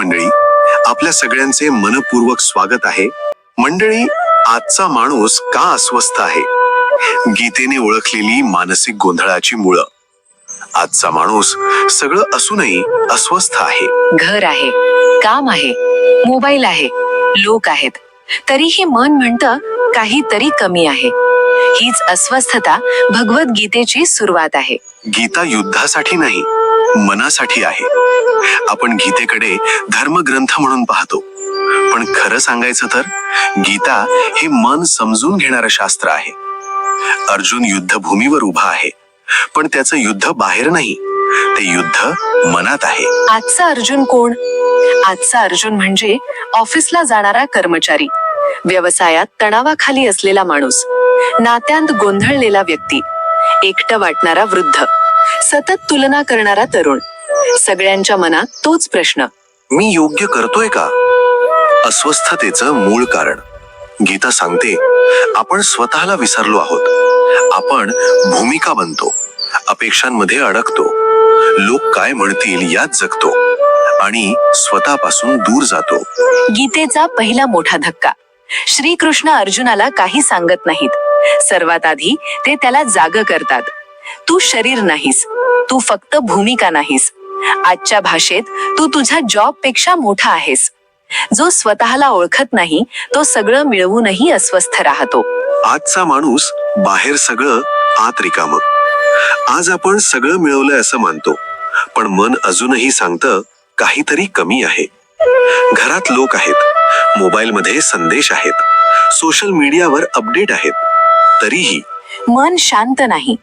मंडळी, आपल्या सगळ्यांचे मनपूर्वक स्वागत आहे. मंडळी, आजचा माणूस का अस्वस्थ आहे? गीतेने ओळखलेली मानसिक गोंधळाची मुळं. आजचा माणूस सगळं असूनही अस्वस्थ आहे. घर आहे, काम आहे, मोबाईल आहे, लोक आहेत, तरीही मन म्हणतं काहीतरी कमी आहे. हीच अस्वस्थता भगवद्गीतेची सुरुवात आहे. गीता युद्धासाठी नाही, मनासाठी आहे. आपण गीतेकडे धर्मग्रंथ म्हणून पाहतो, पण खरं सांगायचं तर गीता हे मन समजून घेणारं शास्त्र आहे. अर्जुन युद्धभूमीवर उभा आहे, पण त्याचं युद्ध बाहेर नाही, ते युद्ध मनात आहे. आजचा अर्जुन कोण? आजचा अर्जुन म्हणजे ऑफिसला जाणारा कर्मचारी, व्यवसायात तणावाखाली असलेला माणूस, नात्यांत गोंधळलेला व्यक्ती, एकटं वाटणारा वृद्ध, सतत तुलना करणारा तरुण. सगळ्यांच्या मनात तोच प्रश्न, मी योग्य करतोय का? अस्वस्थतेचं मूळ कारण गीता सांगते, आपण स्वतःला विसरलो आहोत. आपण भूमिका बनतो, अपेक्षांमध्ये अडकतो, लोक काय म्हणतील यात जगतो आणि स्वतःपासून दूर जातो. गीतेचा पहिला मोठा धक्का. श्रीकृष्ण अर्जुनाला काही सांगत नाहीत. सर्वात आधी ते त्याला जाग करतात. तू शरीर नाहीस, तू फक्त भूमिका नाहीस. आजच्या भाषेत तू तुझ्या जॉब पेक्षा मोठा आहेस. जो स्वतःला ओळखत नाही तो सगळं मिळवूनही अस्वस्थ राहतो. आजचा माणूस बाहेर सगळं, आत रिकामं. आज आपण सगळं मिळवलंय असं मानतो, पण मन अजूनही सांगतं काहीतरी कमी आहे. घरात लोक आहेत, मोबाईलमध्ये संदेश आहेत, सोशल मीडियावर अपडेट आहेत, तरीही मन शांत नाही.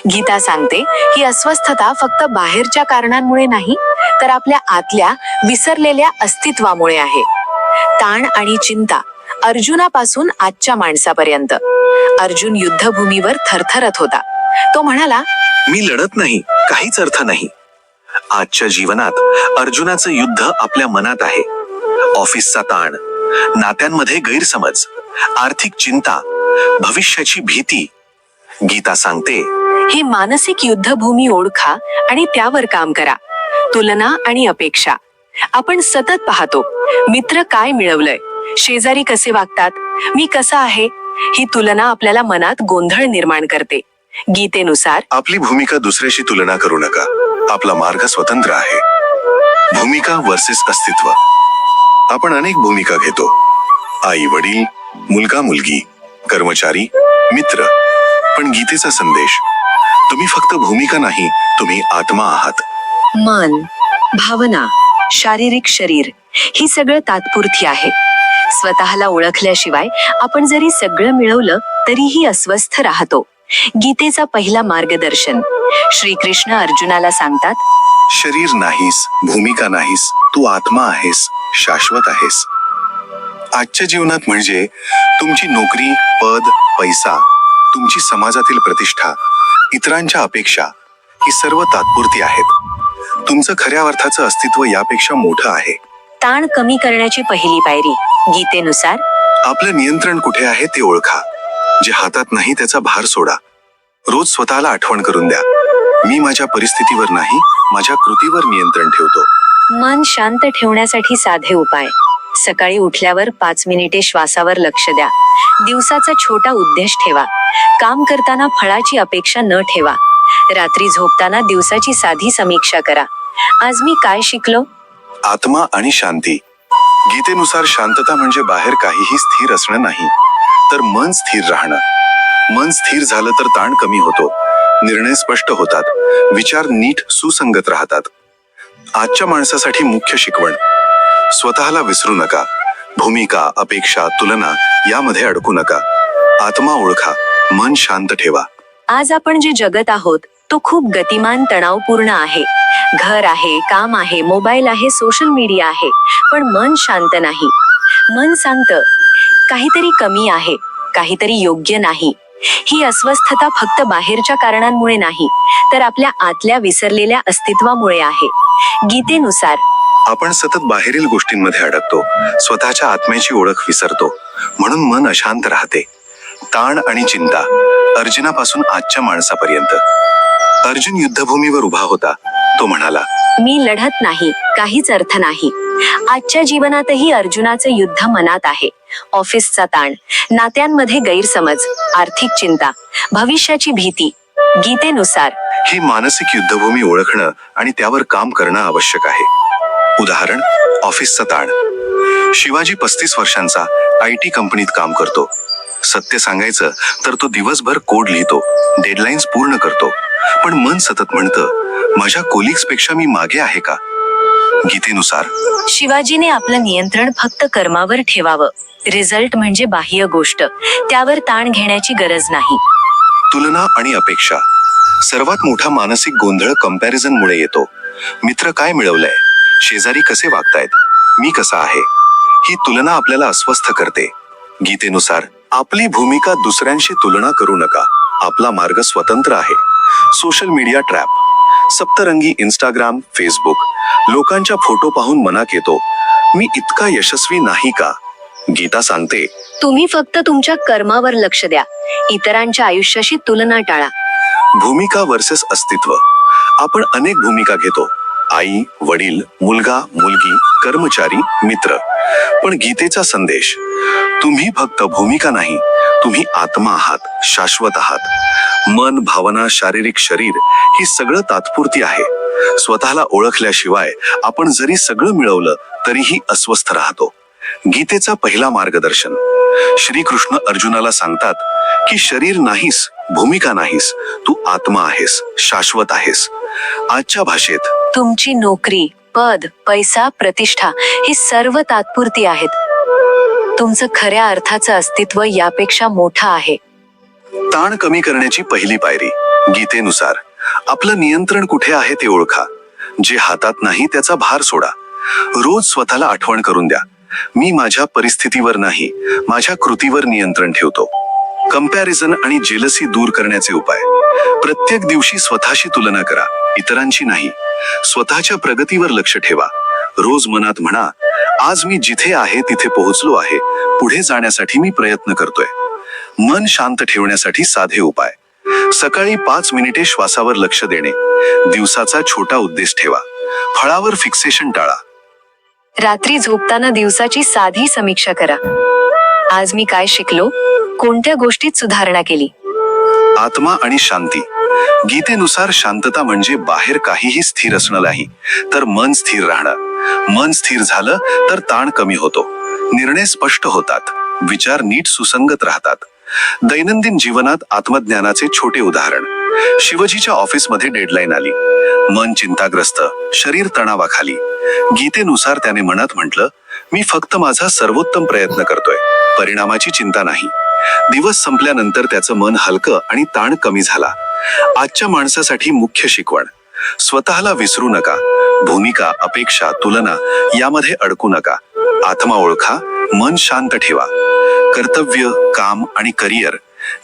गीता सांगते ही अस्वस्थता फक्त बाहेरच्या कारणांमुळे नाही, तर आपल्या आतल्या विसरलेल्या अस्तित्वामुळे आहे. ताण आणि चिंता अर्जुनापासून आजच्या माणसापर्यंत. अर्जुन युद्धभूमीवर थरथरत होता. तो म्हणाला, मी लढत नाही, काहीच अर्थ नाही. आजच्या जीवनात अर्जुनाचं युद्ध आपल्या मनात आहे. ऑफिसचा ताण, नात्यांमध्ये गैरसमज, आर्थिक चिंता, भविष्याची भीती. गीता सांगते, ही मानसिक युद्धभूमी ओळखा आणि त्यावर काम करा. तुलना आणि अपेक्षा आपण सतत पाहतो. मित्र काय मिळवलंय, शेजारी कसे वागतात, मी कसा आहे. ही तुलना आपल्याला मनात गोंधळ निर्माण करते. गीतेनुसार आपली भूमिका दुसऱ्याशी तुलना करू नका. आपला मार्ग स्वतंत्र आहे. भूमिका वर्सेस अस्तित्व. आपण अनेक भूमिका घेतो. आई वडील, मुलगा मुलगी, कर्मचारी, मित्र. पण गीतेचा संदेश, तुम्ही फक्त भूमिका नाही, तुम्ही आत्मा आहात. मन, भावना, शारीरिक शरीर ही सगळं तात्पुरती आहे. स्वतःला ओळखल्याशिवाय आपण जरी सगळं मिळवलं तरीही अस्वस्थ राहतो. गीतेचा पहिला मार्गदर्शन. श्रीकृष्ण अर्जुनाला सांगतात, शरीर नाहीस, भूमिका नाहीस, तू आत्मा आहेस, शाश्वत आहेस. आजच्या जीवनात म्हणजे तुमची नोकरी, पद, पैसा, तुमची समाजातील प्रतिष्ठा, इतरांच्या अपेक्षा, ही सर्व तात्पुरती आहेत. तुमचं खऱ्या अर्थाचं अस्तित्व यापेक्षा मोठं आहे. ताण कमी करण्याची पहिली पायरी. गीतेनुसार आपलं नियंत्रण कुठे आहे ते ओळखा. जे हातात नाही त्याचा भार सोडा. रोज स्वतःला आठवण करून द्या, मी माझ्या परिस्थितीवर नाही, माझ्या कृतीवर नियंत्रण ठेवतो. मन शांत ठेवण्यासाठी साधे उपाय. सकाळी उठल्यावर 5 मिनिटे श्वासावर लक्ष द्या. दिवसाचा छोटा उद्देश ठेवा. काम करताना फळाची अपेक्षा न ठेवा. रात्री झोपताना दिवसाची साधी समीक्षा करा. आज मी काय शिकलो? आत्मा आणि शांती. गीतेनुसार शांतता म्हणजे बाहेर काहीही स्थिर असणं नाही, तर मन स्थिर राहणं. मन स्थिर झालं तर ताण कमी होतो, निर्णय स्पष्ट होतात, विचार नीट सुसंगत राहतात. आजच्या माणसासाठी मुख्य शिकवण, स्वतःला विसरू नका. भूमिका, अपेक्षा, तुलना यामध्ये अडकू नका. आत्मा ओळखा, मन शांत ठेवा. आज आपण जे जगत आहोत तो खूप गतिमान, तणावपूर्ण आहे. घर आहे, काम आहे, मोबाईल आहे, सोशल मीडिया आहे, पण मन शांत नाही. मन सांगतं काहीतरी कमी आहे, काहीतरी योग्य नाही. ही अस्वस्थता फक्त बाहेरच्या कारणांमुळे नाही, तर आपल्या आतल्या विसरलेल्या अस्तित्वामुळे आहे. गीतेनुसार आपण सतत बाहेरील गोष्टींमध्ये अडकतो, स्वतःच्या आत्म्याची ओळख विसरतो, म्हणून मन अशांत राहते. ताण आणि चिंता अर्जुनापासून आजच्या माणसापर्यंत. अर्जुन युद्धभूमीवर उभा होता. तो म्हणाला, मी लढत नाही, काहीच अर्थ नाही. आजच्या जीवनातही अर्जुनाचं युद्ध मनात आहे. ऑफिसचा ताण, नात्यांमध्ये गैरसमज, आर्थिक चिंता, भविष्याची भीती. गीतेनुसार ही मानसिक युद्धभूमी ओळखणं आणि त्यावर काम करणं आवश्यक आहे. उदाहरण, ऑफिसचा ताण. शिवाजी 35 वर्षांचा IT कंपनीत काम करतो. सत्य सांगायचं तर तो दिवसभर कोड लिहितो, डेडलाईन्स पूर्ण करतो, पण मन सतत म्हणतं, माझ्या कोलिग्स पेक्षा मी मागे आहे का? गीतेनुसार शिवाजीने आपलं नियंत्रण फक्त कर्मावर ठेवावं. रिझल्ट म्हणजे बाह्य गोष्ट, त्यावर ताण घेण्याची गरज नाही. तुलना आणि अपेक्षा. सर्वात मोठा मानसिक गोंधळ कंपॅरिझनमुळे येतो. मित्र काय मिळवलंय, शेजारी कसे वागतायत, मी कसा आहे, ही तुलना आपल्याला अस्वस्थ करते. गीतेनुसार आपली भूमिका दुसऱ्यांशी तुलना करू नका, आपला मार्ग स्वतंत्र आहे. Social media trap. सप्तरंगी इंस्टाग्राम, फेसबुक. लोकांच्या फोटो पाहून मनात येतो, मी इतका यशस्वी नाही का? गीता सांगते, तुम्ही फक्त तुमच्या कर्मावर लक्ष द्या, इतरांच्या आयुष्याशी तुलना टाळा. भूमिका वर्सेस अस्तित्व. आपण अनेक भूमिका घेतो, आई, वडील, मुलगा, मुलगी, कर्मचारी, मित्र. पण गीतेचा संदेश, तुम्ही फक्त भूमिका नाही, तुम्ही आत्मा आहात, शाश्वत आहात. मन, भावना, शारीरिक शरीर ही सगळं तात्पुरती आहे. स्वतःला ओळखल्याशिवाय आपण जरी सगळं मिळवलं तरीही अस्वस्थ राहतो. गीतेचा पहिला मार्गदर्शन. श्रीकृष्ण अर्जुनाला सांगतात की शरीर नाहीस, भूमिका नाहीस, तू आत्मा आहेस, शाश्वत आहेस. आजच्या भाषेत तुमची नोकरी, पद, पैसा, प्रतिष्ठा ही सर्व तात्पुरती आहेत. तुमचं खऱ्या अर्थाचं अस्तित्व यापेक्षा मोठं आहे. ताण कमी करण्याची पहिली पायरी. गीतेनुसार आपलं नियंत्रण कुठे आहे ते ओळखा. जे हातात नाही त्याचा भार सोडा. रोज स्वतःला आठवण करून द्या, मी माझ्या परिस्थितीवर नाही, माझ्या कृतीवर नियंत्रण ठेवतो. कंपॅरिझन आणि जेलसी दूर करण्याचे उपाय. प्रत्येक दिवशी स्वतःशी तुलना करा, इतरांची नाही. स्वतःच्या प्रगतीवर लक्ष ठेवा. रोज मनात म्हणा, आज मी जिथे आहे तिथे पोहोचलो आहे, पुढे जाण्यासाठी मी प्रयत्न करतोय. मन शांत ठेवण्यासाठी साधे उपाय. सकाळी 5 मिनिटे श्वासावर लक्ष देणे. दिवसाचा छोटा उद्देश ठेवा. फळावर फिक्सेशन टाळा. रात्री झोपताना दिवसाची साधी समीक्षा करा. आज मी काय शिकलो, कोणत्या गोष्टीत सुधारणा केली. आत्मा आणि शांती. गीतेनुसार शांतता म्हणजे बाहेर काहीही स्थिर असणं नाही, तर मन स्थिर राहणं. मन स्थिर झालं तर ताण कमी होतो, निर्णय स्पष्ट होतात, विचार नीट सुसंगत राहतात. दैनंदिन जीवनात आत्मज्ञानाचे छोटे उदाहरण. शिवजीच्या ऑफिसमध्ये डेडलाईन आली. मन चिंताग्रस्त, शरीर तणावाखाली. गीतेनुसार त्याने मनात म्हटलं, मी फक्त माझा सर्वोत्तम प्रयत्न करतोय, परिणामाची चिंता नाही. दिवस संपल्यानंतर त्याचं मन हलकं आणि ताण कमी झाला. आजच्या माणसासाठी मुख्य शिकवण. स्वतःला विसरू नका. भूमिका, अपेक्षा, तुलना यामध्ये अडकू नका. आत्मा ओळखा, मन शांत ठेवा. कर्तव्य, काम आणि करिअर.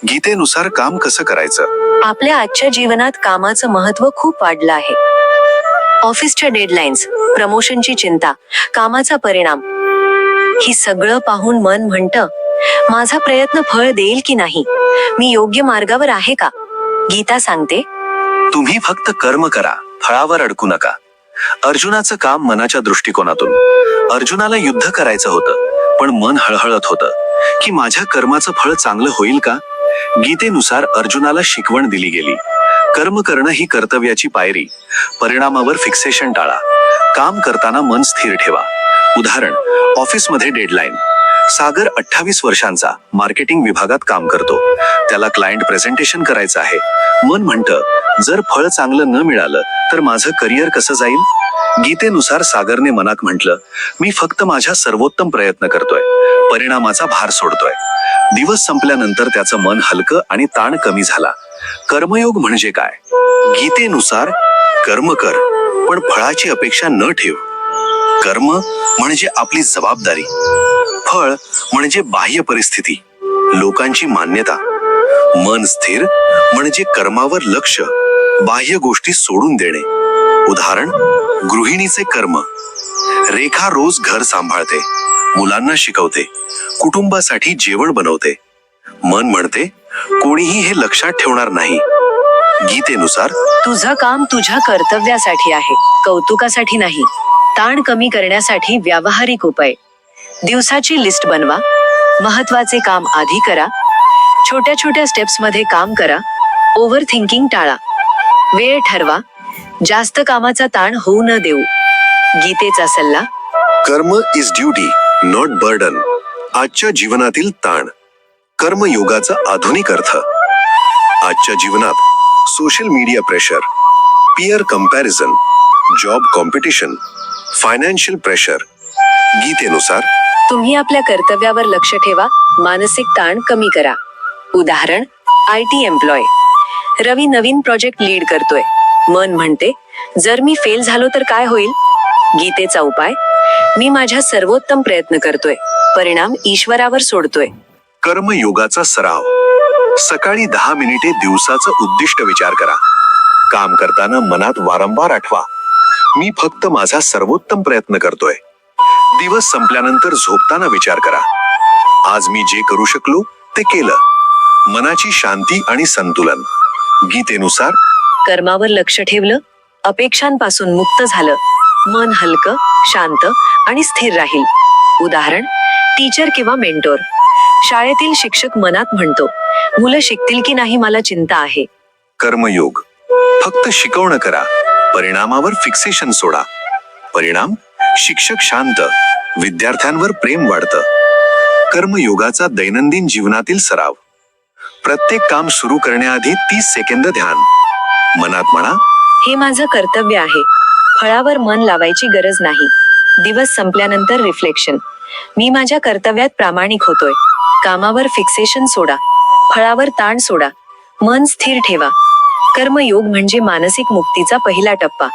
गीतेनुसार काम कसं करायचं. आपल्या आजच्या जीवनात कामाचं महत्त्व खूप वाढलं आहे. ऑफिसच्या डेडलाईन्स, प्रमोशनची चिंता, कामाचा परिणाम, ही सगळं पाहून मन म्हणतं, माझा प्रयत्न फळ देईल की नाही, मी योग्य मार्गावर आहे का. गीता सांगते, तुम्ही फक्त कर्म करा, फळावर अडकू नका. अर्जुनाचं काम मनाच्या दृष्टिकोनातून. अर्जुनाला युद्ध करायचं होतं, पण मन हळहळत होतं की माझ्या कर्माचं फळ चांगलं होईल का. गीतेनुसार अर्जुनाला शिकवण दिली गेली, कर्म करणं ही कर्तव्याची पायरी. परिणामावर फिक्सेशन टाळा. काम करताना मन स्थिर ठेवा. उदाहरण, ऑफिसमध्ये डेडलाईन. सागर 28 वर्षांचा, मार्केटिंग विभागात काम करतो. त्याला क्लायंट प्रेझेंटेशन करायचं आहे. मन म्हणतं, जर फळ चांगलं न मिळालं तर माझं करिअर कसं जाईल. गीतेनुसार सागरने मनात म्हटलं, मी फक्त माझ्या सर्वोत्तम प्रयत्न करतोय, परिणामाचा भार सोडतोय. दिवस संपल्यानंतर त्याचं मन हलकं आणि ताण कमी झाला. कर्मयोग म्हणजे काय. गीतेनुसार कर्म कर, पण फळाची अपेक्षा न ठेव. कर्म म्हणजे आपली जबाबदारी, फळ म्हणजे बाह्य परिस्थिती, लोकांची मान्यता. मन स्थिर म्हणजे कर्मावर लक्ष, बाह्य गोष्टी सोडून देणे. उदाहरण, गृहिणीचे कर्म. रेखा रोज घर सांभाळते, मुलांना शिकवते, कुटुंबासाठी जेवण बनवते. मन म्हणते, कोणीही हे लक्षात ठेवणार नाही. गीतेनुसार तुझं काम तुझ्या कर्तव्यासाठी आहे, कौतुकासाठी नाही. ताण कमी करण्यासाठी व्यावहारिक उपाय. दिवसाची लिस्ट बनवा. महत्वाचे काम आधी करा. छोट्या छोट्या स्टेप्स मध्ये काम करा. ओव्हर थिंकिंग टाळा. वेळ ठरवा. जास्त कामाचा ताण होऊ न देऊ. गीतेचा सल्ला. कर्म इज ड्युटी, नॉट बर्डन. आजच्या जीवनातील ताण. कर्मयोगाचा आधुनिक अर्थ. आजच्या जीवनात social media pressure, peer comparison, job competition, financial pressure. गीतेनुसार तुम्ही आपल्या कर्तव्यावर लक्ष ठेवा. मानसिक ताण कमी करा. उदाहरण, IT एम्प्लॉय. रवी नवीन प्रोजेक्ट लीड करतोय. मन म्हणते, जर मी फेल झालो तर काय होईल? गीतेचा उपाय. मी माझ्या सर्वोत्तम प्रयत्न करतोय. परिणाम ईश्वरावर सोडतोय. कर्मयोगाचा सराव. सकाळी 10 मिनिटे दिवसाचं उद्दिष्ट विचार करा. काम करताना मनात वारंवार आठवा, मी फक्त माझा सर्वोत्तम प्रयत्न करतोय. दिवस संपल्यानंतर झोपताना विचार करा, आज मी जे करू शकलो ते केलं. मनाची शांती आणि संतुलन. गीतेनुसार कर्मावर लक्ष ठेवलं, अपेक्षांपासून मुक्त झालं, मन हलकं, शांत आणि स्थिर राहील. उदाहरण, टीचर किंवा मेंटोर. शाळेतील शिक्षक मनात म्हणतो, मुलं शिकतील की नाही मला चिंता आहे. कर्मयोग. फक्त शिकवणं करा, परिणामावर फिक्सेशन सोडा. परिणाम, शिक्षक शांत, विद्यार्थ्यांवर प्रेम वाढतं. कर्मयोगाचा दैनंदिन जीवनातील सराव. प्रत्येक काम सुरू करण्याआधी 30 सेकंद ध्यान. मनात म्हणा, हे माझं कर्तव्य आहे. फळावर मन लावायची गरज नाही. दिवस संपल्यानंतर रिफ्लेक्शन. मी माझ्या कर्तव्यात प्रामाणिक होतोय. कामावर फिक्सेशन सोडा. फळावर ताण सोडा. मन स्थिर ठेवा. कर्मयोग म्हणजे मानसिक मुक्तीचा पहिला टप्पा.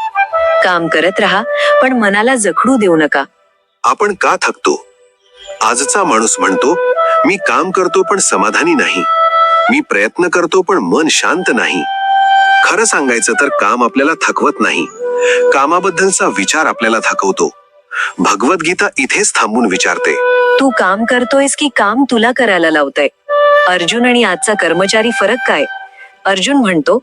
काम करत राहा, पण मनाला जखडू देऊ नका. आपण का थकतो? आजचा माणूस म्हणतो, मी काम करतो पण समाधानी नाही. मी प्रयत्न करतो पण मन शांत नाही. खरं सांगायचं तर काम आपल्याला थकवत नाही, कामाबद्दलचा विचार आपल्याला थकवतो. भगवद्गीता इथेच थांबून विचारते, तू काम करतोयस की काम तुला करायला लावतंय? अर्जुन आणि आजचा कर्मचारी फरक काय? अर्जुन म्हणतो,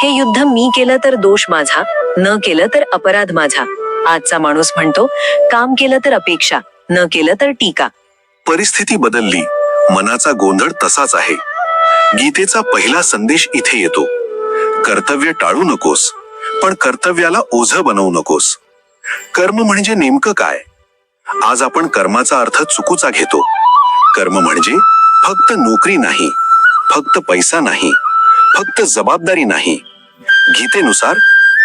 हे युद्ध मी केलं तर दोष माझा, न केलं तर अपराध माझा. आजचा माणूस म्हणतो, काम केलं तर अपेक्षा, न केलं तर टीका. परिस्थिती बदलली, मनाचा गोंधळ तसाच आहे. गीतेचा पहिला संदेश इथे येतो, कर्तव्य टाळू नकोस, पण कर्तव्याला ओझं बनवू नकोस. कर्म म्हणजे नेमकं काय? आज आपण कर्माचा अर्थ चुकीचा घेतो. कर्म म्हणजे फक्त नोकरी नाही, फक्त पैसा नाही, फक्त जबाबदारी नाही. गीतेनुसार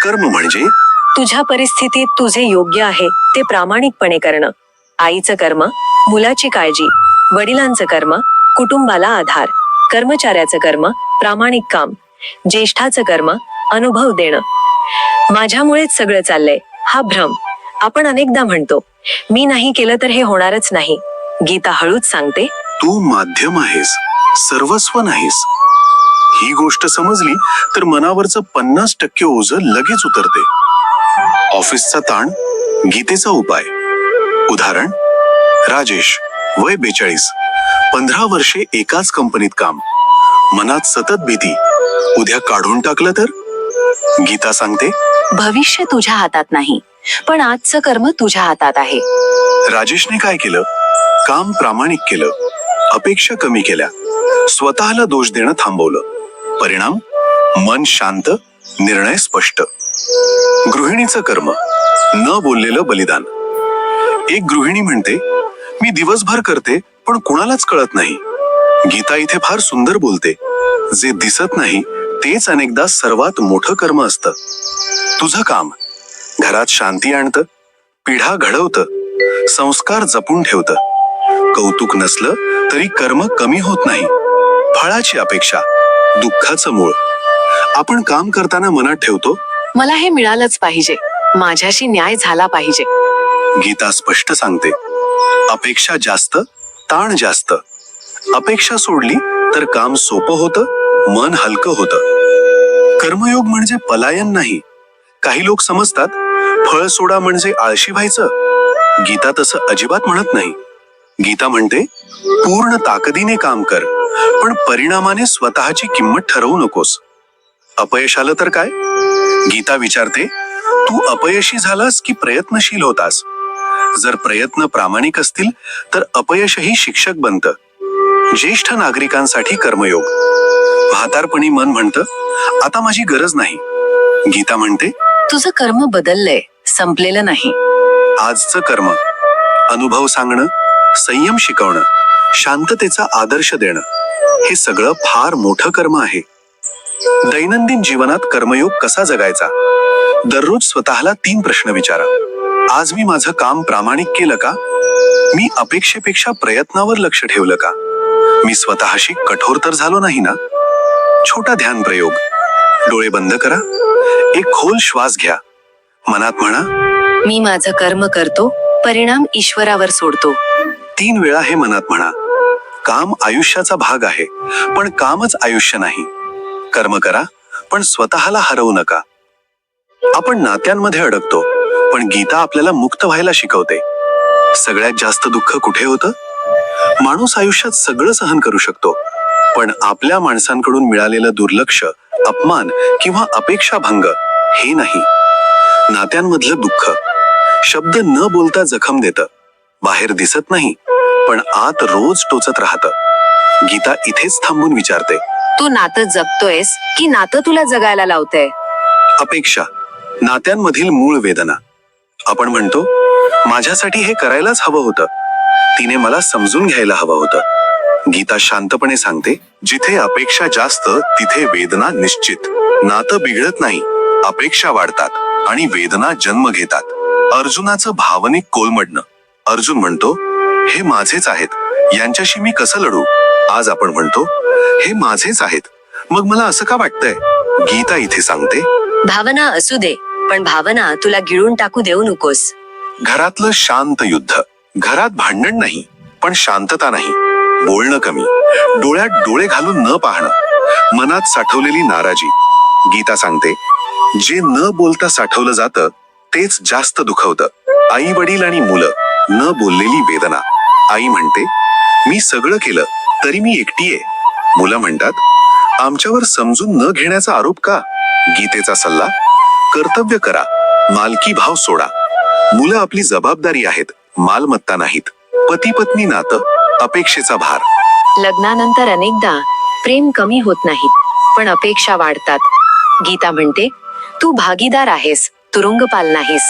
कर्म म्हणजे तुझ्या परिस्थितीत तुझे योग्य आहे ते प्रामाणिकपणे करणं. आईचं कर्म, मुलाची काळजी. वडिलांचं कर्म, कुटुंबाला आधार. कर्मचाऱ्याचं कर्म, प्रामाणिक काम. ज्येष्ठाचं कर्म, अनुभव देणं. माझ्यामुळेच सगळं चाललंय, हा भ्रम. आपण अनेकदा म्हणतो, मी नाही केलं तर हे होणारच नाही. गीता हळूच सांगते, तू माध्यम आहेस, सर्वस्व नाहीस. ही गोष्ट समजली तर मनावरचं 50% ओझं लगेच उतरते. ऑफिसचा ताण. गीतेचा उपाय. उदाहरण, राजेश, वय 42, 15 वर्षे एकाच कंपनीत काम. मनात सतत भीती, उद्या काढून टाकलं तर? गीता सांगते, भविष्य तुझ्या हातात नाही, पण आजचं कर्म तुझ्या हातात आहे. राजेशने काय केलं? काम प्रामाणिक केलं, अपेक्षा कमी केल्या, स्वतःला दोष देणं थांबवलं. परिणाम, मन शांत, निर्णय स्पष्ट. गृहिणीचं कर्म, न बोललेलं बलिदान. एक गृहिणी म्हणते, मी दिवसभर करते पण कुणालाच कळत नाही. गीता इथे फार सुंदर बोलते, जे दिसत नाही तेच अनेकदा सर्वात मोठं कर्म असतं. तुझं काम घरात शांती आणतं, पिढा घडवतं, संस्कार जपून ठेवतं. कौतुक नसलं तरी कर्म कमी होत नाही. फळाची अपेक्षा, दुःखाचं मूळ. आपण काम करताना मनात ठेवतो, मला हे मिळालंच पाहिजे, माझ्याशी न्याय झाला पाहिजे. गीता स्पष्ट सांगते, अपेक्षा जास्त, ताण जास्त. अपेक्षा सोडली तर काम सोपं होतं, मन हलकं होतं. कर्मयोग म्हणजे पलायन नाही. काही लोक समजतात, फळ सोडा म्हणजे आळशी व्हायचं. गीता तसं अजिबात म्हणत नाही. गीता म्हणते, पूर्ण ताकदीने काम कर, पण परिणामाने स्वतःची किंमत ठरवू नकोस. अपयश आलं तर काय? गीता विचारते, तू अपयशी झालास की प्रयत्नशील होतास? जर प्रयत्न प्रामाणिक असतील तर अपयशही शिक्षक बनतं. ज्येष्ठ नागरिकांसाठी कर्मयोग. म्हातारपणी मन म्हणतं आता माझी गरज नाही. गीता म्हणते, तुझं कर्म बदललंय, संपलेलं नाही. आजचं कर्म अनुभव सांगणं, संयम शिकवणं, शांततेचा आदर्श देणं, हे सगळं फार मोठं कर्म आहे. दैनंदिन जीवनात कर्मयोग कसा जगायचा? दररोज स्वतःला 3 प्रश्न विचारा. आज मी माझं काम प्रामाणिक केलं का? मी अपेक्षेपेक्षा प्रयत्नावर लक्ष ठेवलं का? मी स्वतःशी कठोर तर झालो नाही ना? छोटा ध्यान प्रयोग. डोळे बंद करा, एक खोल श्वास घ्या, मनात म्हणा, मी माझं कर्म करतो, परिणाम ईश्वरावर सोडतो. 3 वेळा हे मनात म्हणा. काम आयुष्याचा भाग आहे, पण कामच आयुष्य नाही. कर्म करा, पण स्वतःला हरवू नका. आपण नात्यांमध्ये अडकतो, पण गीता आपल्याला मुक्त व्हायला शिकवते. सगळ्यात जास्त दुःख कुठे होतं? माणूस आयुष्यात सगळं सहन करू शकतो, पण आपल्या माणसांकडून मिळालेलं दुर्लक्ष, अपमान किंवा अपेक्षाभंग हे नाही. नात्यांमधलं दुःख शब्द न बोलता जखम देतं. बाहेर दिसत नाही, पण आत रोज टोचत राहतं. गीता इथेच थांबून विचारते, तू नातं जगतोयस की नातं तुला जगायला लावतंय? अपेक्षा नात्यांमधील मूळ वेदना. आपण म्हणतो, माझ्यासाठी हे करायलाच हवं होतं, तिने मला समजून घ्यायला हवं होतं. गीता शांतपणे सांगते, जिथे अपेक्षा जास्त तिथे वेदना निश्चित. नातं बिघडत नाही, अपेक्षा वाढतात आणि वेदना जन्म घेतात. अर्जुनाचं भावनिक कोलमडणं. अर्जुन म्हणतो, हे माझेच आहेत, यांच्याशी मी कसं लढू? आज आपण म्हणतो, हे माझेच आहेत, मग मला असं का वाटतंय? गीता इथे सांगते, भावना असू दे, पण भावना तुला गिळून टाकू देऊ नकोस. घरातलं शांत युद्ध. घरात भांडण नाही, पण शांतता नाही. बोलणं कमी, डोळ्यात डोळे घालून न पाहणं, मनात साठवलेली नाराजी. गीता सांगते, जे न बोलता साठवलं जातं तेच जास्त दुखवतं. आई वडील आणि मुलं, न बोललेली वेदना. आई म्हणते, मी सगळं केलं तरी मी एकटीये. मुलं म्हणतात, आमच्यावर समजून न घेण्याचा आरोप का? गीतेचा सल्ला, कर्तव्य करा, मालकी भाव सोडा. मुलं आपली जबाबदारी आहेत, मालमत्ता नाहीत. पती पत्नी नातं, अपेक्षेचा भार. लग्नानंतर अनेकदा प्रेम कमी होत नाही, पण अपेक्षा वाढतात. गीता म्हणते, तू भागीदार आहेस, तुरुंगपाल नाहीस.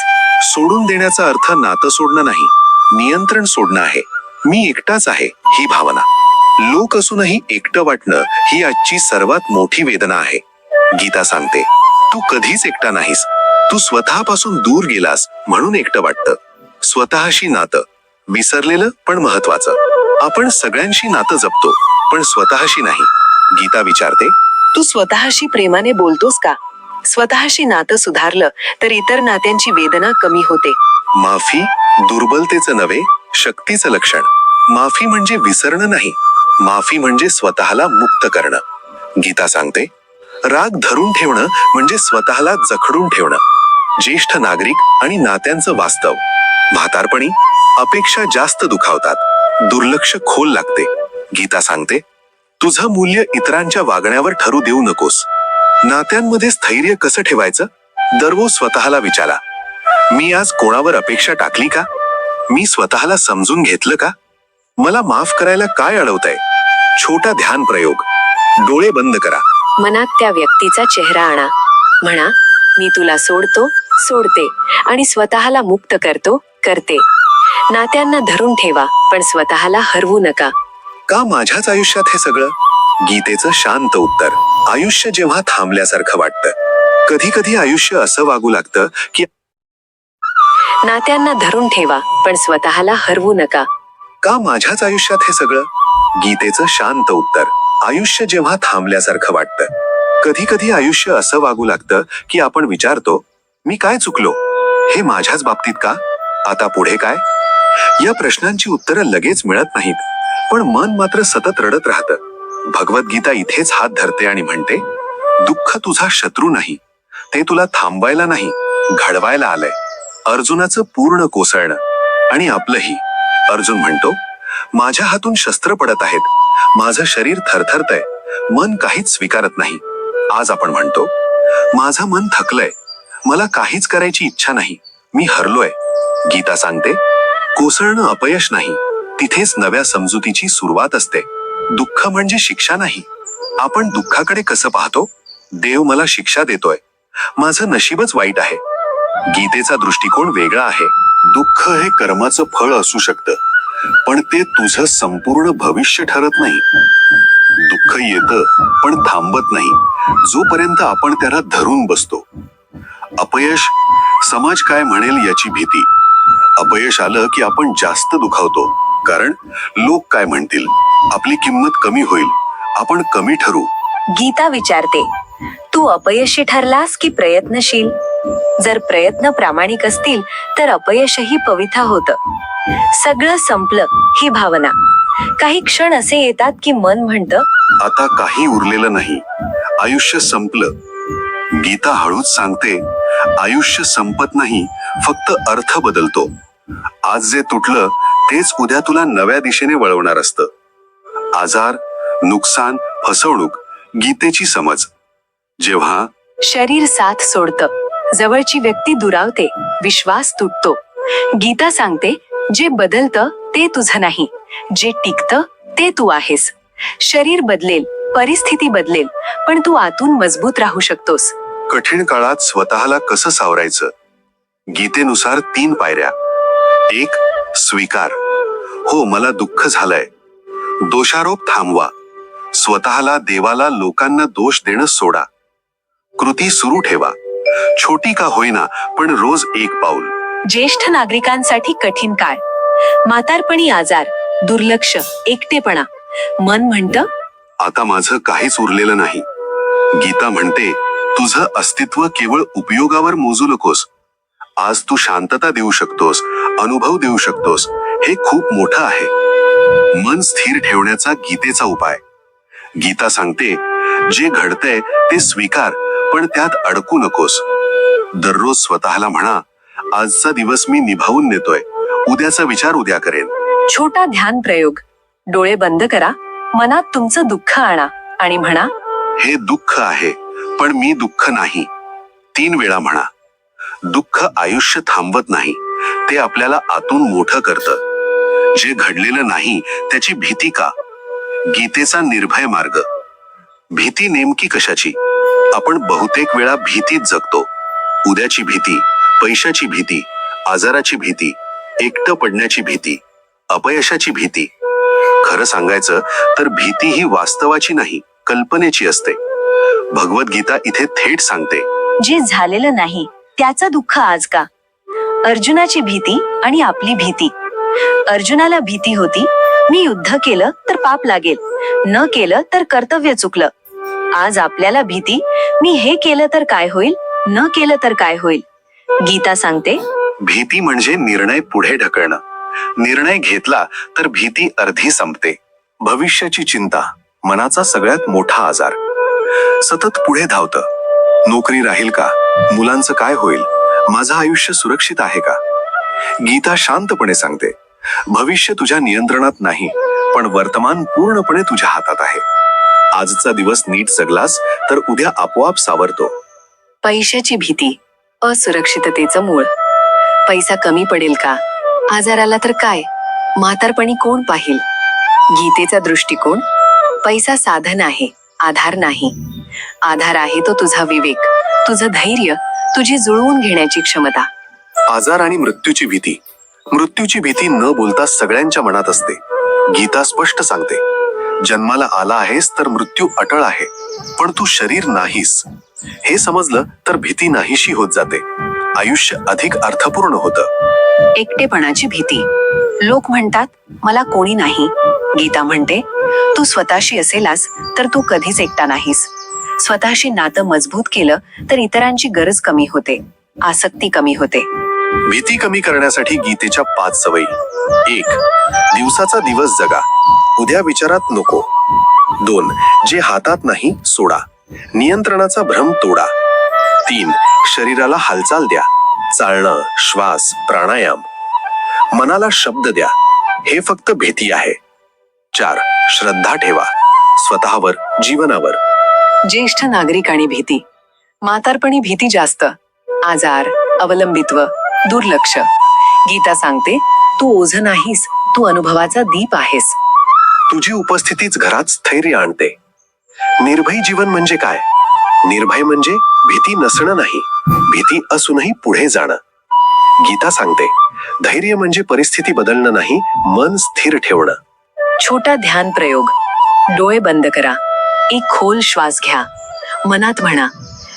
सोडून देण्याचा अर्थ नातं सोडणं नाही, नियंत्रण सोडणं आहे. मी एकटाच आहे ही भावना. लोक असूनही एकटं वाटणं ही आजची सर्वात मोठी वेदना आहे. गीता सांगते, तू कधीच एकटा नाहीस. तू स्वतःपासून दूर गेलास म्हणून एकटं वाटतं. स्वतःशी नातं विसरलेलं पण महत्वाचं. आपण सगळ्यांशी नातं जपतो, पण स्वतःशी नाही. गीता विचारते, तू स्वतःशी प्रेमाने बोलतोस का? स्वतःशी नातं सुधारलं तर इतर नात्यांची वेदना कमी होते. माफी दुर्बलतेचं नव्हे, शक्तीचं लक्षण. माफी म्हणजे विसरणं नाही, माफी म्हणजे स्वतःला मुक्त करणं. गीता सांगते, राग धरून ठेवणं म्हणजे स्वतःला जखडून ठेवणं. ज्येष्ठ नागरिक आणि नात्यांचं वास्तव. म्हातारपणी अपेक्षा जास्त दुखावतात, दुर्लक्ष खोल लागते. गीता सांगते, तुझं मूल्य इतरांच्या वागण्यावर ठरू देऊ नकोस. नात्यांमध्ये स्थैर्य कसं ठेवायचं? दररोज स्वतःला विचारा, मी आज कोणावर अपेक्षा टाकली का? मी स्वतःला समजून घेतलं का? मला माफ करायला काय अडवतंय? छोटा ध्यान प्रयोग. डोळे बंद करा, मनात त्या व्यक्तीचा चेहरा आणा. म्हणा, मी तुला सोडतो, सोडते आणि स्वतःला मुक्त करतो, करते. नात्यांना धरून ठेवा, पण स्वतःला हरवू नका. का माझ्याच आयुष्यात हे सगळं? गीतेचं शांत उत्तर, आयुष्य जेव्हा थांबल्यासारखं वाटतं. कधी कधी आयुष्य असं वागू लागतं की नात्यांना धरून ठेवा, पण स्वतःला हरवू नका. का माझ्याच आयुष्यात हे सगळं? गीतेचं शांत उत्तर, आयुष्य जेव्हा थांबल्यासारखं वाटतं. कधी कधी आयुष्य असं वागू लागतं की आपण विचारतो, मी काय चुकलो? हे माझ्याच बाबतीत का? आता पुढे काय? या प्रश्नांची उत्तरं लगेच मिळत नाहीत, पण मन मात्र सतत रडत राहतं. भगवद्गीता इथेच हात धरते आणि म्हणते, दुःख तुझा शत्रू नाही, ते तुला थांबवायला नाही, घडवायला आलंय. अर्जुनाचं पूर्ण कोसळणं आणि आपलंही. अर्जुन म्हणतो, माझ्या हातून शस्त्र पडत आहेत, माझं शरीर थरथरतंय, मन काहीच स्वीकारत नाही. आज आपण म्हणतो, माझं मन थकलंय, मला काहीच करायची इच्छा नाही, मी हरलोय. गीता सांगते, कोसळणं अपयश नाही, तिथेच नव्या समजुतीची सुरुवात असते. दुःख म्हणजे शिक्षा नाही. आपण दुःखाकडे कसं पाहतो? देव मला शिक्षा देतोय, माझं नशीबच वाईट आहे. गीतेचा दृष्टिकोन वेगळा आहे. दुःख हे कर्माचं फळ असू शकतं, पण ते तुझं संपूर्ण भविष्य ठरत नाही. दुःख येतं पण थांबत नाही, जोपर्यंत आपण त्याला धरून बसतो. अपयश, समाज काय म्हणेल याची भीती. अपयश आलं की आपण जास्त दुखावतो, कारण लोक काय म्हणतील, आपली किंमत कमी होईल, आपण कमी ठरू. गीता विचारते, तू अपयशी ठरलास की प्रयत्नशील? जर प्रयत्न प्रामाणिक असतील तर अपयशही पवित्र होतं. सगळं संपलं ही भावना. काही क्षण असे येतात की मन म्हणतं, आता काही उरलेलं नाही, आयुष्य संपलं. गीता हळूच सांगते, आयुष्य संपत नाही, फक्त अर्थ बदलतो. आज जे तुटलं तेच उद्या तुला नव्या दिशेने वळवणार असतं. आजार, नुकसान, फसवणूक, गीतेची समज. जेव्हा शरीर साथ सोडतं, जवळची व्यक्ती दुरावते, विश्वास तुटतो. गीता सांगते, जे बदलतं ते तुझं नाही, जे टिकतं ते तू आहेस. शरीर बदलेल, परिस्थिती बदलेल, पण तू आतून मजबूत राहू शकतोस. कठीण काळात स्वतःला कसं सावरायचं? गीतेनुसार 3 पायऱ्या. 1. स्वीकार. हो, मला दुःख झालंय. दोषारोप थांबवा. स्वतःला, देवाला, लोकांना दोष देणं सोडा. कृती सुरू ठेवा, छोटी का होईना, पण रोज एक पाऊल. ज्येष्ठ नागरिकांसाठी कठीण काळ. म्हातारपणी आजार, दुर्लक्ष, एकटेपणा. मन म्हणतं, आता माझं काहीच उरलेलं नाही. गीता म्हणते, तुझं अस्तित्व केवळ उपयोगावर मोजू नकोस. आज तू शांतता देऊ शकतोस, अनुभव देऊ शकतोस, हे खूप मोठं आहे. मन स्थिर ठेवण्याचा गीतेचा उपाय. गीता सांगते, जे घडतंय ते स्वीकार, पण त्यात अडकू नकोस. दररोज स्वतःला म्हणा, आजचा दिवस मी निभावून नेतोय, उद्याचा विचार उद्या करेन. छोटा ध्यान प्रयोग. डोळे बंद करा, मनात तुमचं दुःख आणा आणि म्हणा, हे दुःख आहे, पण मी दुःख नाही. 3 वेळा म्हणा. दुःख आयुष्य थांबवत नाही, ते आपल्याला आतून मोठं करतं. जे घडलेलं नाही त्याची भीती का? गीतेचा निर्भय मार्ग. भीती नेमकी कशाची? आपण बहुतेक वेळा भीतीत जगतो. उद्याची भीती, पैशाची भीती, आजाराची भीती, एकटं पडण्याची भीती, अपयशाची भीती. खरं सांगायचं तर भीती ही वास्तवाची नाही, कल्पनेची असते. भगवद्गीता इथे थेट सांगते, जे झालेलं नाही त्याचं दुःख आज का? अर्जुनाची भीती आणि आपली भीती. अर्जुनाला भीती होती, मी युद्ध केलं तर पाप लागेल, न केलं तर कर्तव्य चुकलं. आज आपल्याला भीती, मी हे केलं तर काय होईल, न केलं तर काय होईल. गीता सांगते, भीती म्हणजे निर्णय पुढे ढकलणं. निर्णय घेतला तर भीती अर्धी संपते. भविष्याची चिंता, मनाचा सगळ्यात मोठा आजार. सतत पुढे धावतं. नोकरी राहील का? मुलांचं काय होईल? माझं आयुष्य सुरक्षित आहे का? गीता शांतपणे सांगते, भविष्य तुझ्या नियंत्रणात नाही, पण वर्तमान पूर्णपणे तुझ्या हातात आहे. आजचा दिवस नीट जगलास तर उद्या आपोआप सावरतो. पैशाची भीती, असुरक्षिततेचं मूळ. पैसा कमी पडेल का? आजार आला तर काय? म्हातारपणी कोण पाहिल? गीतेचा दृष्टिकोन, पैसा साधन आहे, आधार नाही. आधार आहे तो तुझा विवेक, तुझं धैर्य, तुझी जुळवून घेण्याची क्षमता. आजार आणि मृत्यूची भीती. मृत्यूची भीती न बोलता सगळ्यांच्या मनात असते. गीता स्पष्ट सांगते, जन्माला आला आहेस तर मृत्यू अटळ आहे, पण तू शरीर नाहीस. हे समजलं तर भीती नाहीशी होत जाते. आयुष्य अधिक अर्थपूर्ण होतं. एकटेपणाची भीती. लोक म्हणतात, मला कोणी नाही. गीता म्हणते, तू स्वतःशी असेलास तर तू कधीच एकटा नाहीस. स्वतःशी नातं मजबूत केलं तर इतरांची गरज कमी होते, आसक्ती कमी होते. भीती कमी करण्यासाठी गीतेच्या 5 सवयी. 1. दिवसाचा दिवस जगा, उद्या विचारात नको. 2. जे हातात नाही सोडा, नियंत्रणाचा भ्रम तोडा. 3. शरीराला हालचाल द्या, चालणं, श्वास, प्राणायाम. मनाला शब्द द्या, हे फक्त भीती आहे. 4. श्रद्धा ठेवा, स्वतःवर, जीवनावर. ज्येष्ठ नागरिक आणि भीती. म्हातारपणी भीती जास्त, आजार, अवलंबित्व, दुर्लक्ष. गीता सांगते, तू ओझ नाहीस, तू अनुभवाचा दीप आहेस. तुझी उपस्थितीच घरात स्थैर्य आणते. निर्भय जीवन म्हणजे काय? निर्भय म्हणजे भीती नसणं नाही, भीती असूनही पुढे जाणं. गीता सांगते, धैर्य म्हणजे परिस्थिती बदलणं नाही, मन स्थिर ठेवणं. छोटा ध्यान प्रयोग. डोळे बंद करा. एक खोल श्वास घ्या. मनात म्हणा,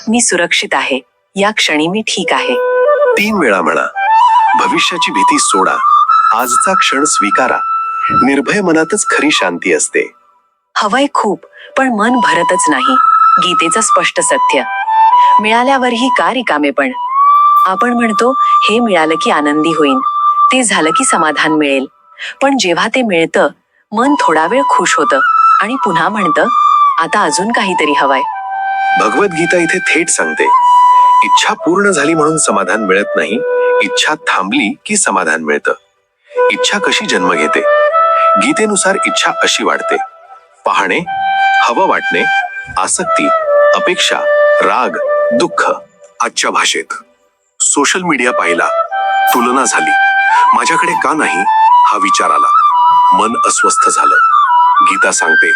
मी सुरक्षित आहे, या क्षणी मी ठीक आहे. 3 वेळा म्हणा. भविष्याची भीती सोडा, आजचा क्षण स्वीकारा. निर्भय मनातच खरी शांती असते. हवंय खूप, पण मन भरतच नाही. गीतेचं स्पष्ट सत्य. मिळाल्यावरही का रिकामेपण? आपण म्हणतो, हे मिळालं की आनंदी होईन, ते झालं की समाधान मिळेल. पण जेव्हा ते मिळतं, मन थोडा वेळ खुश होतं आणि पुन्हा म्हणतं, आता अजून काहीतरी हवंय. भगवद्गीता इथे थेट सांगते, इच्छा पूर्ण झाली म्हणून समाधान मिळत नाही, इच्छा थांबली की समाधान मिळतं. इच्छा कशी जन्म घेते? गीतेनुसार इच्छा अशी वाढते: पाहणे, हवं वाटणे, आसक्ती, अपेक्षा, राग, दुःख. आजच्या भाषेत सोशल मीडिया पाहिला, तुलना झाली, माझ्याकडे का नाही हा विचार आला, मन अस्वस्थ झालं. गीता सांगते,